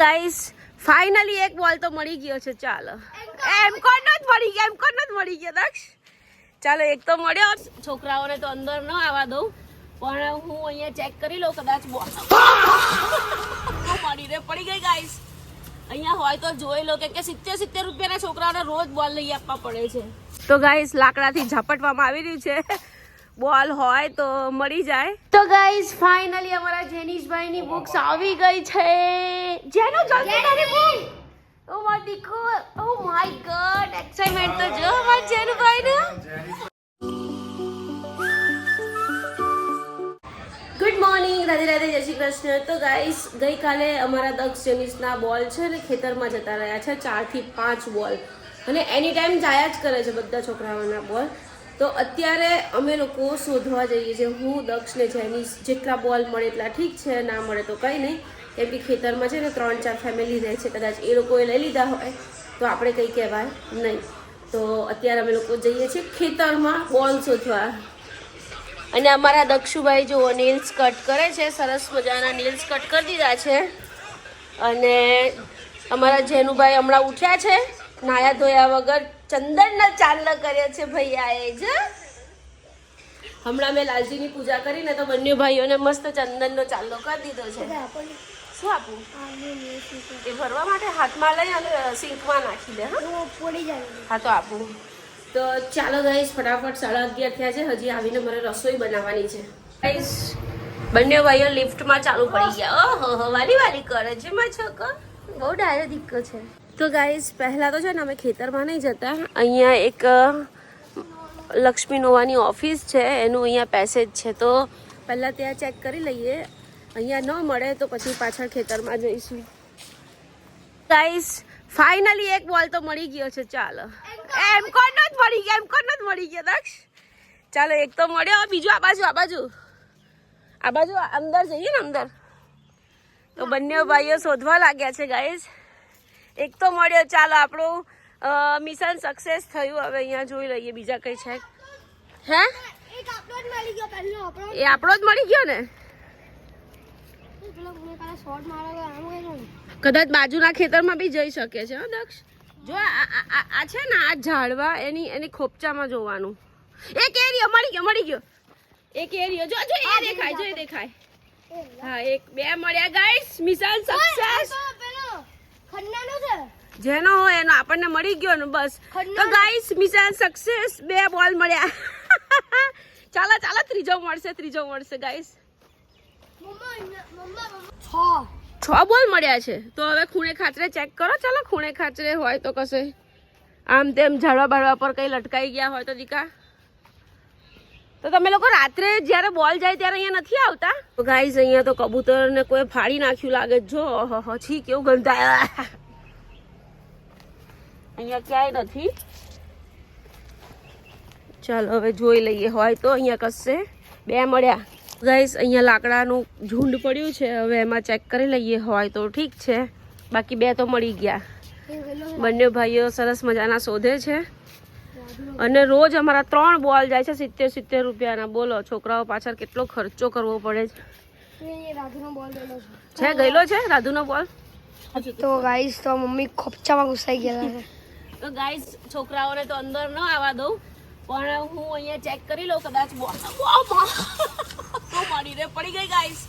Guys finally એક બોલ તો મળી ગયો છે. ચાલો એમ કોણ જ મળી ગયો દક્ષ. ચાલો એક તો મળ્યો. છોકરાઓને તો અંદર ન આવવા દઉં, પણ હું અહીંયા ચેક કરી લઉં, કદાચ બોલ પડી ગઈ. ગાઈસ અહીંયા હોય તો જોઈ લો કે 70 રૂપિયાના છોકરાઓને રોજ બોલ લઈ આપવા પડે છે. તો ગાઈસ લાકડાથી ઝાપટવામાં આવી રહ્યું છે. બોલ હોય તો મળી જાય. તો ગાઈસ ફાઇનલી અમારા જેનિશભાઈની બુક્સ આવી ગઈ છે. જેનો જલ્દી તારી બુક. ઓ માય દીકો, ઓ માય ગોડ, એક્સાઇટમેન્ટ તો જો અમારા જેનુભાઈને. ગુડ મોર્નિંગ, રાધે રાધે, જય શ્રી કૃષ્ણ. તો ગાઈસ ગઈકાલે અમારા દક્ષ જેનિશના બોલ છે ને ખેતરમાં જતા રહ્યા છે 4 થી 5 બોલ, અને એની ટાઈમ જાયા જ કરે છે બધા છોકરાઓના બોલ. તો અત્યારે અમે લોકો શોધવા જઈએ છીએ, હું દક્ષ ને જેનિશ. જેટલા બોલ મળે એટલા ઠીક છે, ના મળે તો કંઈ નહીં, કેમ કે ખેતરમાં છે ને 3-4 ફેમિલી રહે છે, કદાચ એ લોકોએ લઈ લીધા હોય તો આપણે કંઈ કહેવાય નહીં. તો અત્યારે અમે લોકો જઈએ છીએ ખેતરમાં બોલ શોધવા. અને અમારા દક્ષુભાઈ જો નેલ્સ કટ કરે છે, સરસ મજાના નેલ્સ કટ કરી દીધા છે. અને અમારા જેનુભાઈ હમણાં ઉઠ્યા છે નાયા ધોયા વગર, ચંદનનો ચાંદલો કર્યો છે ભૈયાએ જ. હમણાં મેં લાલજીની પૂજા કરીને તો બંને ભાઈઓને મસ્ત ચંદનનો ચાંદલો કરી દીધો છે. શું આપું? એ ભરવા માટે હાથમાં લઈ અને સિંકમાં નાખી દે. હા તો આપું. તો ચાલો ગાઈસ ફટાફટ 11:30 થયા છે, હજી આવીને મારે રસોઈ બનાવવાની છે. ગાઈસ બંને ભાઈઓ લિફ્ટમાં ચાલુ પડી ગયા. ઓહો વાલી કરે છે મારો છોકરો, બહુ ડાયો દીકરો છે. તો ગાઈસ પહેલાં તો છે ને અમે ખેતરમાં નહીં જતા, અહીંયા એક લક્ષ્મી નોવાની ઓફિસ છે, એનું અહીંયા પેસેજ છે. તો પહેલાં ત્યાં ચેક કરી લઈએ, અહીંયા ન મળે તો પછી પાછળ ખેતરમાં જઈશું. ગાઈસ ફાઇનલી એક બોલ તો મળી ગયો છે. ચાલો એમ કોણ જ મળી ગયો દક્ષ. ચાલો એક તો મળ્યો, બીજું આ બાજુ અંદર જઈએ ને અંદર. તો બંને ભાઈઓ શોધવા લાગ્યા છે ગાઈસ. એક તો મળ્યો. ચાલો આપણું મિશન સક્સેસ થયું. હવે અહીંયા જોઈ લઈએ બીજા કઈ છે. હે એ આપણો જ મળી ગયો ને. કદાચ બાજુના ખેતરમાં બી જઈ શકે છે. દક્ષ જો આ છે ને આ ઝાડવા એની ખોપચામાં જોવાનું. એક એરિયો મળી ગયો. એક એરિયો જો એ દેખાય. હા એક બે મળ્યા ગાઈસ. Mission success. જેનો હોય એનો આપણને મળી ગયો ને બસ. તો ગાઈસ મિશન સક્સેસ, 2 બોલ મળ્યા. ચાલો ત્રીજો મળશે ગાઈસ. 6 બોલ મળ્યા છે. તો હવે ખૂણે ખાચરે ચેક કરો. ચાલો ખૂણે ખાચરે હોય તો કશે આમ તેમ ઝાડવા બાળવા પર કઈ લટકાઈ ગયા હોય તો દીકા. તો તમે લોકો રાત્રે જ્યારે બોલ જાય ત્યારે અહીંયા નથી આવતા? તો ગાઈસ અહીંયા તો કબૂતરને કોઈ ફાડી નાખ્યું લાગે. જો છી કેવું ગંધાય. અહીંયા ક્યાંય નથી. ચાલો હવે જોઈ લઈએ, હોય તો અહીંયા કશે 2 મળ્યા. ગાઈસ અહીંયા લાકડાનું ઝુંડ પડ્યું છે, હવે એમાં ચેક કરી લઈએ, હોય તો ઠીક છે, બાકી 2 તો મળી ગયા. બંને ભાઈઓ સરસ મજાના શોધે છે. અને રોજ અમારા 3 બોલ જાય છે 70 રૂપિયાના. બોલો છોકરાઓ પાછળ કેટલો ખર્ચો કરવો પડે છે. ગયેલો છે રાધુનો બોલ. તો ગાઈસ તો મમ્મી ખોપચામાં ઘુસાઈ ગયા છે. તો ગાઈસ છોકરાઓને તો અંદર ન આવવા દઉં, પણ હું અહીંયા ચેક કરી લઉં, કદાચ બોલ પડી ગઈ. ગાઈસ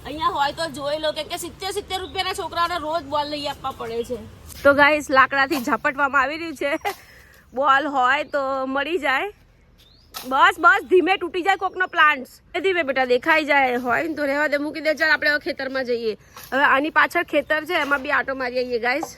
અહીંયા હોય તો જોઈ લો કે 70 રૂપિયાના છોકરાઓને રોજ બોલ લઈ આપવા પડે છે. તો ગાઈસ લાકડાથી ઝાપટવામાં આવી રહ્યું છે. બોલ હોય તો મળી જાય. બસ ધીમે તૂટી જાય કોકનો પ્લાન્ટ. ધીમે બેટા દેખાઈ જાય. હોય તો રહેવા દે, મૂકી દે. ચાલ આપણે હવે ખેતરમાં જઈએ. હવે આની પાછળ ખેતર છે, એમાં બી આટો મારી આવીએ ગાઈસ.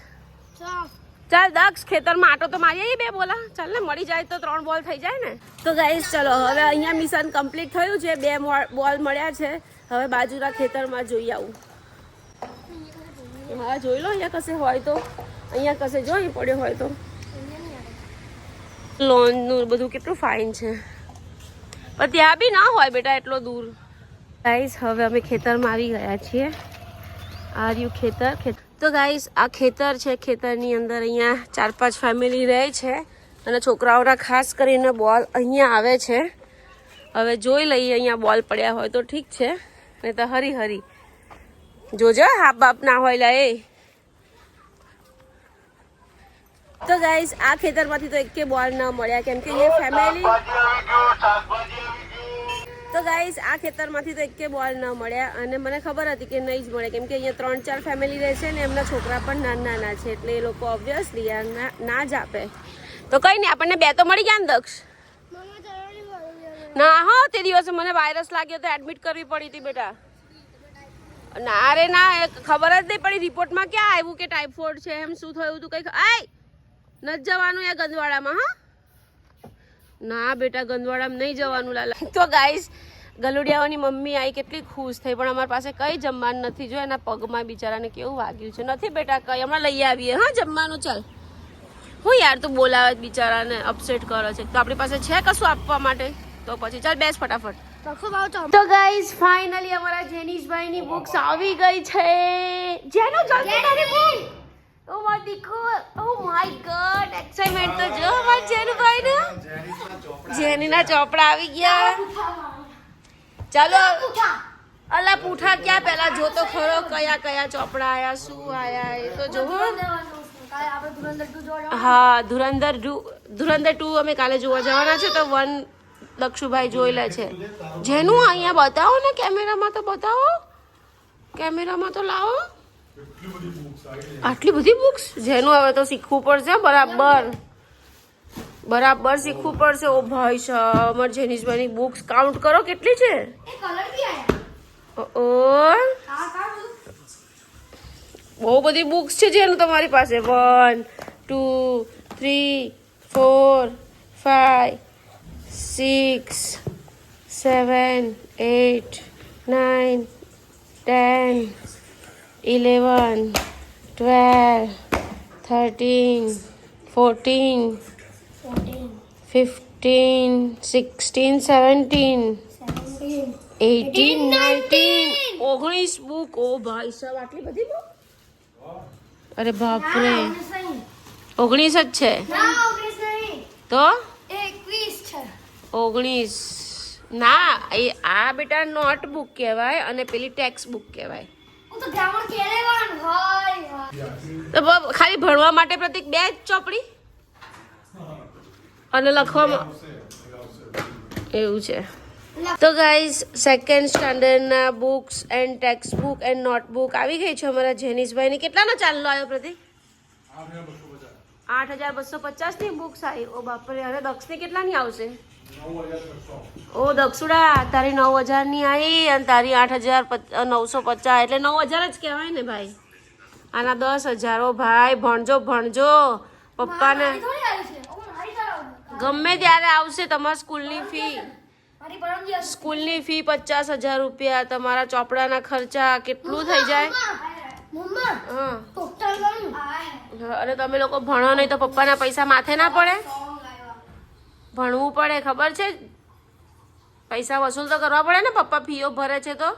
ચાલ દક્ષ ખેતરમાં આટો તો મારી આવીએ 2 બોલા. ચાલ ને મળી જાય તો 3 બોલ થઈ જાય ને. તો ગાઈસ ચલો હવે અહીંયા મિશન કમ્પ્લીટ થયું છે. 2 બોલ મળ્યા છે. હવે બાજુના ખેતરમાં જોઈ આવું. હા જોઈ લો અહીંયા કશે હોય તો. અહીંયા કશે જોઈ પડ્યો હોય તો. લોનનું બધું કેટલું ફાઇન છે, પણ ત્યાં બી ના હોય બેટા એટલો દૂર. ગાઈસ હવે અમે ખેતરમાં આવી ગયા છીએ. આર્યું ખેતર. તો ગાઈસ આ ખેતર છે. ખેતરની અંદર અહીંયા 4-5 ફેમિલી રહે છે, અને છોકરાઓના ખાસ કરીને બોલ અહીંયા આવે છે. હવે જોઈ લઈએ, અહીંયા બોલ પડ્યા હોય તો ઠીક છે, નહીં તો હરી જોજો હાપ બાપ ના હોય લા. તો ગાઈસ આ ખેતરમાંથી તો એકે બોલ ન મળ્યા કેમ કે એ ફેમિલી તો ગાઈસ આ ખેતરમાંથી તો એકે બોલ ન મળ્યા અને મને ખબર હતી કે નહીં જ મળે કેમ કે અહીંયા 3-4 ફેમિલી રહે છે ને એમના છોકરા પણ નાના છે એટલે એ લોકો ઓબ્વિયસલી ના જ આપે તો કઈ નહીં આપણને 2 તો મળી ગયા ને દક્ષ ના હો તે દિવસે મને વાયરસ લાગ્યો તો એડમિટ કરવી પડી હતી બેટા ના રે ના ખબર જ નહીં પડી રિપોર્ટમાં ક્યાં આવ્યું કે ટાઇફોઇડ છે એમ શું થયું હતું કઈ આય નથી જવાનું એ ગંદવાડામાં હા ના બેટા ગંદવાડામાં નહીં જવાનું લાલા તો ગાઈસ ગલુડિયાઓની મમ્મી આવી કેટલી ખુશ થઈ પણ અમારી પાસે કઈ જમવાનું નથી જો એના પગમાં બિચારાને કેવું વાગ્યું છે નથી બેટા કઈ હમણાં લઈ આવીએ હા જમવાનું ચાલ હું યાર તું બોલાવે બિચારાને અપસેટ કરે છે તો આપણી પાસે છે કશું આપવા માટે તો પછી ચાલ બેસ ફટાફટ તો ગાઈસ ફાઇનલી અમારા જેનીશભાઈની બુક્સ આવી ગઈ છે જેનો જલ્દી તારી બુક ઓ માય દીકર ઓ માય ગોડ એક્સાઇટમેન્ટ તો જો અમાર જેનુભાઈ ને જેનીના ચોપડા આવી ગયા ચાલો અલા પૂઠા ક્યાં પહેલા જો તો ખરો કયા ચોપડા આયા શું આયા એ તો જો હા ધુરંધર 2 અમે કાલે જોવા જવાના છે તો 1 દક્ષુભાઈ જોઈ લે છે જેનું અહીંયા બતાવો ને કેમેરામાં તો બતાવો કેમેરામાં તો લાવો આટલી બધી બુક્સ જેનું હવે તો શીખવું પડશે બરાબર શીખવું પડશે ઓ ભાઈ સાહેબ અમાર જેનીશભાઈની બુક્સ કાઉન્ટ કરો કેટલી છે ઓ બહુ બધી બુક્સ છે જેનું તમારી પાસે 1 2 3 4 5 6 7 8 9 10 11 12 13 14 15 16 17 18 19 19 બુક ઓ ભાઈ સાહેબ આટલી બધી બુક અરે બાપ રે 19 જ છે તો 19 ના એ આ બેટા નોટબુક કહેવાય અને પેલી ટેક્સ્ટ બુક કહેવાય તો ખાલી ભણવા માટે પ્રતિક 2 જ ચોપડી અને લખવામાં એવું છે તો ગાઈઝ 2nd સ્ટાન્ડર્ડના books and text book and notebook આવી ગઈ છે અમારા જેનીશભાઈની કેટલાનો ચાલલો આવ્યો પ્રતિક 8,250 ની બુક્સ આવી ઓ બાપરે હવે દક્ષની કેટલાની આવશે ઓ દક્ષુડા તારી 9,000 ની આવી અને તારી 8,950 એટલે 9,000 જ કહેવાય ને ભાઈ આના 10,000 ઓ ભાઈ ભણજો પપ્પાને ગમે ત્યારે આવશે તમારા સ્કૂલની ફી 50,000 રૂપિયા તમારા ચોપડાના ખર્ચા કેટલું થઈ જાય અને તમે લોકો ભણો નહીં તો પપ્પાના પૈસા માથે ના પડે ભણવું પડે ખબર છે પૈસા વસૂલ તો કરવા પડે ને પપ્પા ફીઓ ભરે છે તો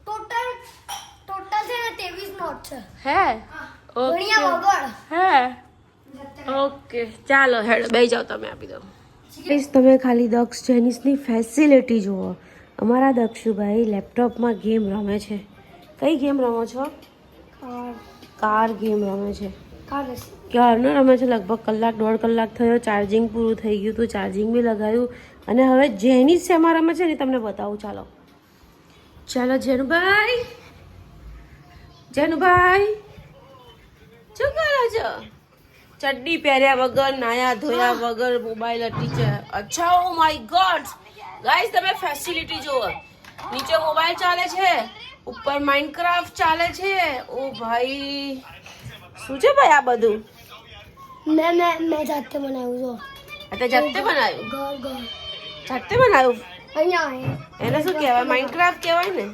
ટોટલ છે ને 23 નોટ છે હે ઓકે ચાલો હેડ બેસી જાઓ તમે આપી દો પ્લીઝ તમે ખાલી દક્ષ જેનીશની ફેસિલિટી જુઓ અમારા દક્ષુભાઈ લેપટોપમાં ગેમ રમે છે કઈ ગેમ રમો છો કાર ગેમ રમે છે ક્યારનો રમે છે લગભગ 1.5 કલાક થયો ચાર્જિંગ પૂરું થઈ ગયું હતું ચાર્જિંગ બી લગાવ્યું અને હવે જેનીશ શેમાં રમે છે ને તમને બતાવું ચાલો જેનુભાઈ શું કરો છો ચડ્ડી પહેર્યા વગર નાયા ધોયા વગર મોબાઈલ અટી છે અચ્છા ઓ માય ગોડ ગાઈસ તમે ફેસિલિટી જુઓ નીચે મોબાઈલ ચાલે છે ઉપર માઇનક્રાફ્ટ ચાલે છે ઓ ભાઈ શું છે ભાઈ આ બધું મેં જાતે બનાવ્યું તો જાતે બનાવ્યું ઘર જાતે બનાવ્યું અહીંયા એને શું કહેવાય માઇનક્રાફ્ટ કહેવાય ને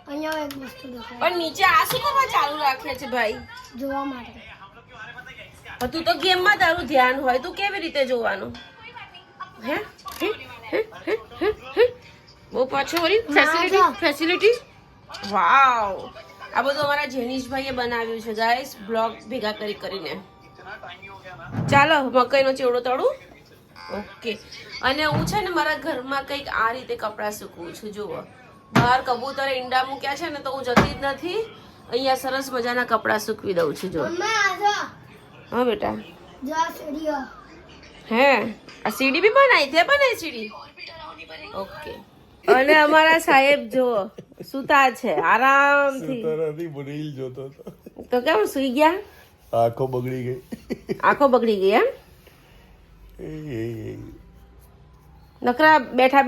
અહીંયા એક વસ્તુ દેખાય પણ નીચે આ શું કરવા ચાલુ રાખે છે ભાઈ જોવા માટે તું તો ગેમમાં તારું ધ્યાન હોય તું કેવી રીતે જોવાનું હે બહુ પાછો વળી ફેસિલિટી વાવ આ બધું અમારા જેનીશભાઈએ બનાવ્યું છે ગાઈસ બ્લોગ ભેગા કરીને ચાલો મકાઈનો ચેવડો તળું ઓકે અને હું છે ને મારા ઘરમાં કંઈક આ રીતે કપડાં સૂકવું છું જુઓ બહાર કબૂતરે ઈંડા મૂક્યા છે ને તો હું જતી જ નથી અહીંયા સરસ મજાના કપડાં સૂકવી દઉં છું જો હા બેટા જા સીડીઓ હે આ સીડી બી બનાવી સીડી ઓકે અને અમારા સાહેબ જો સુતા છે આરામથી રીલ જોતો હતો તો કેમ સુઈ ગયા આંખો બગડી ગઈ આંખો બગડી ગઈ એમ નકરા બેઠા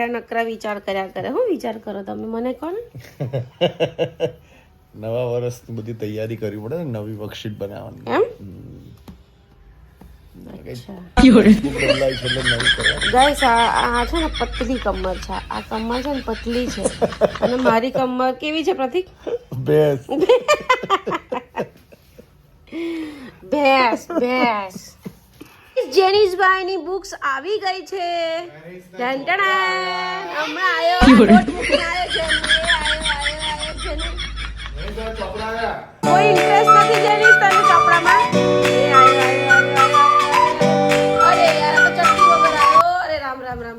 નકરા વિચાર કર્યા કરે હું વિચાર કરો તમે મને કોણ નવા વર્ષની બધી તૈયારી કરવી પડે ને નવી વર્કશીટ બનાવવાની એમ બદલાય છે એટલે નવી કરવાની. ગાઈસ આ છે ને પતલી કમર છે આ કમર છે ને પતલી છે અને મારી કમર કેવી છે પ્રતિક બેસ ભેંસ જેનિશભાઈની બુક્સ આવી ગઈ છે હમણાં આવ્યો નોટ મૂકીને આવ્યો જેની. એ આવ્યો જેની. કોઈ ઇન્ટરેસ્ટ નથી જેનિશ તને ચોપડામાં એ આવ્યો અરે યાર આ તો ચટણી વગર આવ્યો અરે રામ રામ રામ